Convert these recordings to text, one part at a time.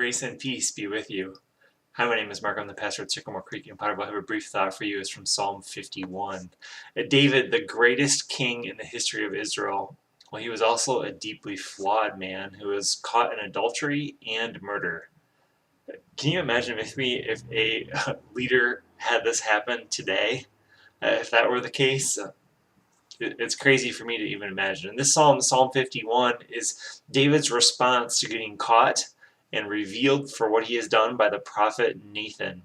Grace and peace be with you. Hi, my name is Mark. I'm the pastor at Sycamore Creek in Potterville. I have a brief thought for you. It's from Psalm 51. David, the greatest king in the history of Israel, well, he was also a deeply flawed man who was caught in adultery and murder. Can you imagine with me if a leader had this happen today? If that were the case, it's crazy for me to even imagine. And this psalm, Psalm 51, is David's response to getting caught and revealed for what he has done by the prophet Nathan.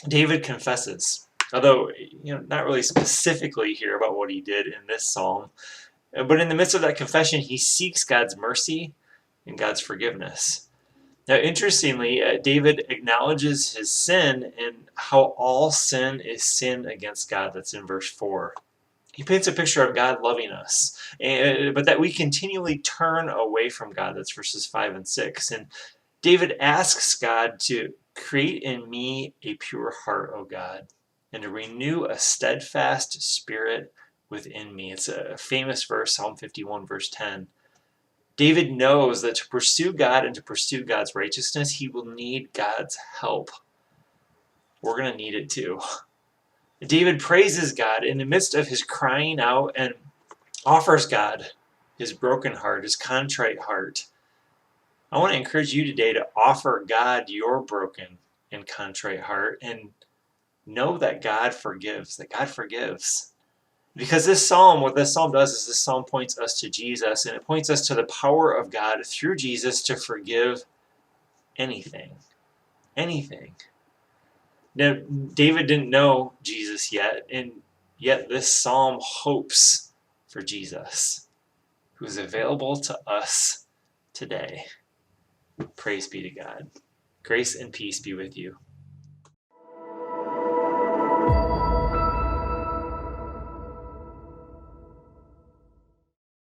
David confesses, although not really specifically here about what he did in this psalm, but in the midst of that confession, he seeks God's mercy and God's forgiveness. Now, interestingly, David acknowledges his sin and how all sin is sin against God. That's in verse 4. He paints a picture of God loving us, but that we continually turn away from God. That's verses 5 and 6. And David asks God to create in me a pure heart, O God, and to renew a steadfast spirit within me. It's a famous verse, Psalm 51, verse 10. David knows that to pursue God and to pursue God's righteousness, he will need God's help. We're going to need it too. David praises God in the midst of his crying out and offers God his broken heart, his contrite heart. I want to encourage you today to offer God your broken and contrite heart and know that God forgives, Because what this psalm does is this psalm points us to Jesus, and it points us to the power of God through Jesus to forgive anything. Anything. Now, David didn't know Jesus yet, and yet this psalm hopes for Jesus, who is available to us today. Praise be to God. Grace and peace be with you.